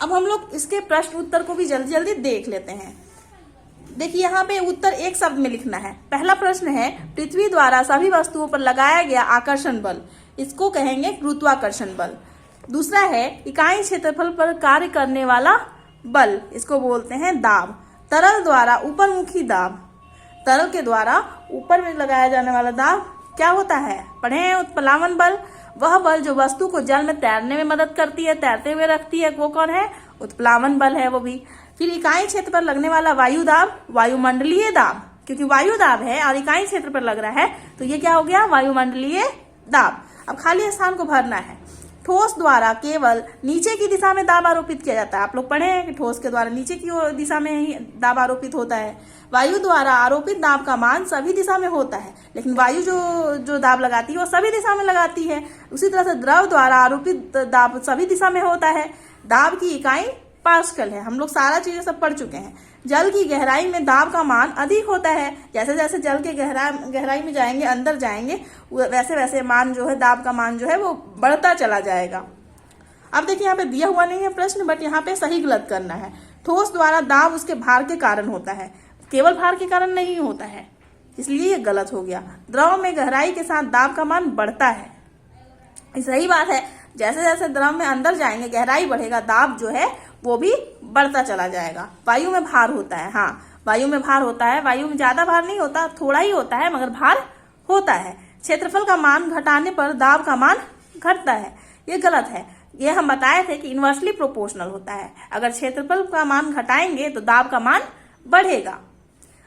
अब हम लोग इसके प्रश्न उत्तर को भी जल्दी जल्दी देख लेते हैं। देखिए यहाँ पे उत्तर एक शब्द में लिखना है। पहला प्रश्न है, पृथ्वी द्वारा सभी वस्तुओं पर लगाया गया आकर्षण बल, इसको कहेंगे गुरुत्वाकर्षण बल। दूसरा है, इकाई क्षेत्रफल पर कार्य करने वाला बल, इसको बोलते हैं दाब। तरल द्वारा ऊपरमुखी दाब, तरल के द्वारा ऊपर में लगाया जाने वाला दाब क्या होता है, पढ़े हैं। उत्प्लावन बल, वह बल जो वस्तु को जल में तैरने में मदद करती है, तैरते हुए रखती है, वो कौन है, उत्प्लावन बल है वो भी। फिर इकाई क्षेत्र पर लगने वाला वायु दाब, वायुमंडलीय दाब, क्योंकि वायु दाब है और इकाई क्षेत्र पर लग रहा है तो ये क्या हो गया, वायुमंडलीय दाब। अब खाली स्थान को भरना है। ठोस द्वारा केवल नीचे की दिशा में दाब आरोपित किया जाता है, आप लोग पढ़े हैं कि ठोस के द्वारा नीचे की दिशा में ही दाब आरोपित होता है। वायु द्वारा आरोपित दाब का मान सभी दिशा में होता है, लेकिन वायु जो दाब लगाती है वो सभी दिशा में लगाती है। उसी तरह से द्रव द्वारा आरोपित दाब सभी दिशा में होता है। दाब की इकाई पास्कल है, हम लोग सारा चीजें सब पढ़ चुके हैं। जल की गहराई में दाब का मान अधिक होता है, जैसे जैसे जल के गहराई में जाएंगे, अंदर जाएंगे, वैसे वैसे मान जो है, दाब का मान जो है वो बढ़ता चला जाएगा। अब देखिए यहाँ पे दिया हुआ नहीं है प्रश्न, बट यहाँ पे सही गलत करना है। ठोस द्वारा दाब उसके भार के कारण होता है, केवल भार के कारण नहीं होता है, इसलिए ये गलत हो गया। द्रव में गहराई के साथ दाब का मान बढ़ता है, सही बात है। जैसे जैसे द्रव में अंदर जाएंगे गहराई बढ़ेगा, दाब जो है वो भी बढ़ता चला जाएगा। वायु में भार होता है, हाँ वायु में भार होता है, वायु में ज्यादा भार नहीं होता, थोड़ा ही होता है, मगर भार होता है। क्षेत्रफल का मान घटाने पर दाब का मान घटता है, ये गलत है। ये हम बताए थे कि इनवर्सली प्रोपोर्शनल होता है, अगर क्षेत्रफल का मान घटाएंगे तो दाब का मान बढ़ेगा।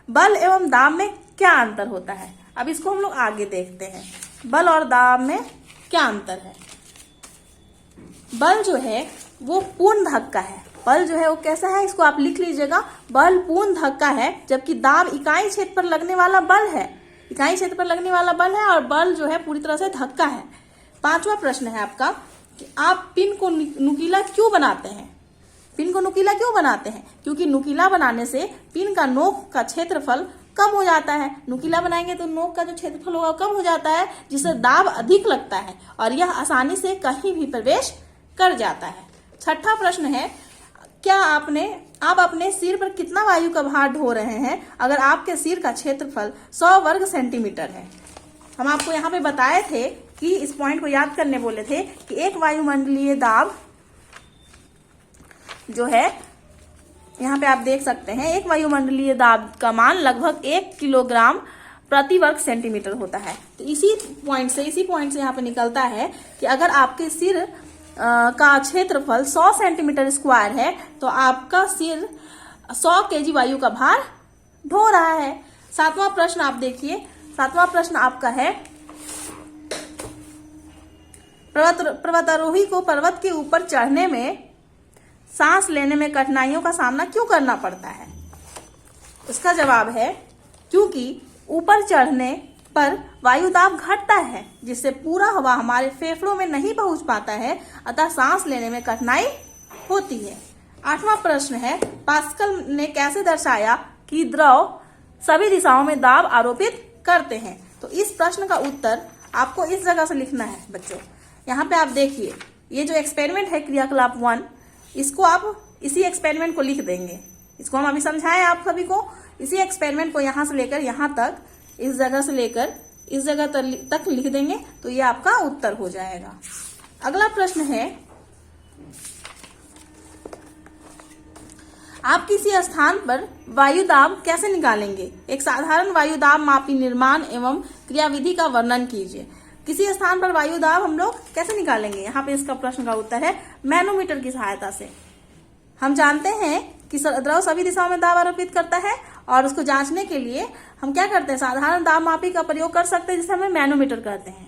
बल एवं दाब में क्या अंतर होता है, अब इसको हम लोग आगे देखते हैं। बल और दाब में क्या अंतर है। बल जो है वो पूर्ण धक्का है, बल जो है वो कैसा है, इसको आप लिख लीजिएगा। बल पूर्ण धक्का है, जबकि दाब इकाई क्षेत्र पर लगने वाला बल है, इकाई क्षेत्र पर लगने वाला बल है, और बल जो है पूरी तरह से धक्का है। पांचवा प्रश्न है आपका कि आप पिन को नुकीला क्यों बनाते हैं। पिन को नुकीला क्यों बनाते हैं, क्योंकि नुकीला बनाने से पिन का नोक का क्षेत्रफल कम हो जाता है। नुकीला बनाएंगे तो नोक का जो क्षेत्रफल होगा कम हो जाता है, जिससे दाब अधिक लगता है और यह आसानी से कहीं भी प्रवेश कर जाता है। छठा प्रश्न है, क्या आप अपने सिर पर कितना वायु का भार ढो रहे हैं अगर आपके सिर का क्षेत्रफल 100 वर्ग सेंटीमीटर है। हम आपको यहाँ पे बताए थे कि इस पॉइंट को याद करने बोले थे कि एक वायुमंडलीय दाब जो है, यहाँ पे आप देख सकते हैं, एक वायुमंडलीय दाब का मान लगभग 1 किलोग्राम प्रति वर्ग सेंटीमीटर होता है। तो इसी पॉइंट से यहाँ पे निकलता है कि अगर आपके सिर का क्षेत्रफल 100 सेंटीमीटर स्क्वायर है तो आपका सिर 100 केजी वायु का भार ढो रहा है। सातवां प्रश्न आप देखिए, सातवां प्रश्न आपका है, पर्वतारोही को पर्वत के ऊपर चढ़ने में सांस लेने में कठिनाइयों का सामना क्यों करना पड़ता है। उसका जवाब है, क्योंकि ऊपर चढ़ने पर वायु दाब घटता है, जिससे पूरा हवा हमारे फेफड़ों में नहीं पहुंच पाता है, अतः सांस लेने में कठिनाई होती है। आठवां प्रश्न है, पास्कल ने कैसे दर्शाया कि द्रव सभी दिशाओं में दाब आरोपित करते हैं। तो इस प्रश्न का उत्तर आपको इस जगह से लिखना है बच्चों। यहाँ पे आप देखिए, ये जो एक्सपेरिमेंट है क्रियाकलाप 1, इसको आप इसी एक्सपेरिमेंट को लिख देंगे। इसको हम अभी समझाएं आप सभी को, इसी एक्सपेरिमेंट को यहाँ से लेकर यहाँ तक, इस जगह से लेकर इस जगह तक लिख देंगे तो ये आपका उत्तर हो जाएगा। अगला प्रश्न है, आप किसी स्थान पर वायु दाब कैसे निकालेंगे। एक साधारण वायु दाब मापी निर्माण एवं क्रियाविधि का वर्णन कीजिए। किसी स्थान पर वायु दाब हम लोग कैसे निकालेंगे, यहाँ पे इसका प्रश्न का उत्तर है मैनोमीटर की सहायता से। हम जानते हैं कि द्रव सभी दिशाओं में दाब आरोपित करता है और उसको जांचने के लिए हम क्या करते हैं, साधारण दाब मापी का प्रयोग कर सकते हैं, जिसे हमें मैनोमीटर कहते हैं।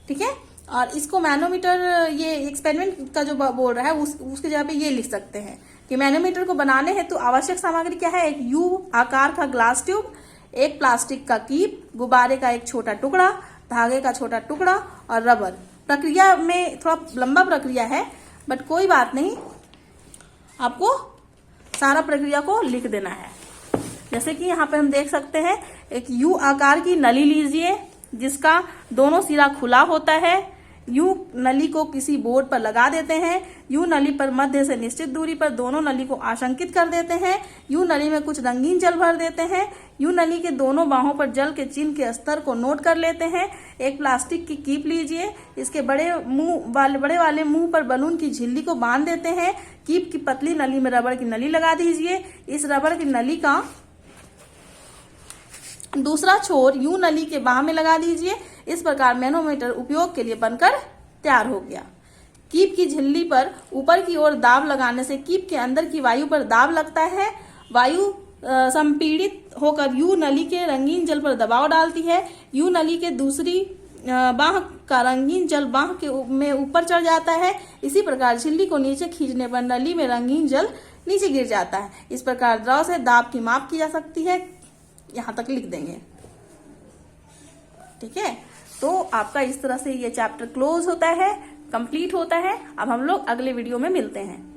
ठीक है, और इसको मैनोमीटर, ये एक्सपेरिमेंट का जो बोल रहा है उसके जगह पे ये लिख सकते हैं कि मैनोमीटर को बनाने हेतु आवश्यक सामग्री क्या है, एक यू आकार का ग्लास ट्यूब, एक प्लास्टिक का कीप, गुब्बारे का एक छोटा टुकड़ा, धागे का छोटा टुकड़ा और रबर। प्रक्रिया में थोड़ा लंबा प्रक्रिया है, बट कोई बात नहीं, आपको सारा प्रक्रिया को लिख देना है। जैसे कि यहाँ पे हम देख सकते हैं, एक यू आकार की नली लीजिए जिसका दोनों सिरा खुला होता है, यूं नली को किसी बोर्ड पर लगा देते हैं, यूं नली पर मध्य से निश्चित दूरी पर दोनों नली को आशंकित कर देते हैं, यूं नली में कुछ रंगीन जल भर देते हैं, यूं नली के दोनों बाहों पर जल के चिन्ह के स्तर को नोट कर लेते हैं। एक प्लास्टिक की कीप लीजिए, इसके बड़े वाले मुंह पर बलून की झिल्ली को बांध देते हैं। कीप की पतली नली में रबड़ की नली लगा दीजिए। इस रबड़ की नली का दूसरा छोर यूं नली के बाह में लगा दीजिए। इस प्रकार मैनोमीटर उपयोग के लिए बनकर तैयार हो गया। कीप की झिल्ली पर ऊपर की ओर दाब लगाने से कीप के अंदर की वायु पर दाब लगता है। वायु संपीड़ित होकर यू नली के रंगीन जल पर दबाव डालती है। यू नली के दूसरी बाह का रंगीन जल बाह के में ऊपर चढ़ जाता है। इसी प्रकार झिल्ली को नीचे खींचने पर नली में रंगीन जल नीचे गिर जाता है। इस प्रकार द्रव से दाब की माप की जा सकती है। यहाँ तक लिख देंगे, ठीक है। तो आपका इस तरह से ये चैप्टर क्लोज होता है, कंप्लीट होता है। अब हम लोग अगले वीडियो में मिलते हैं।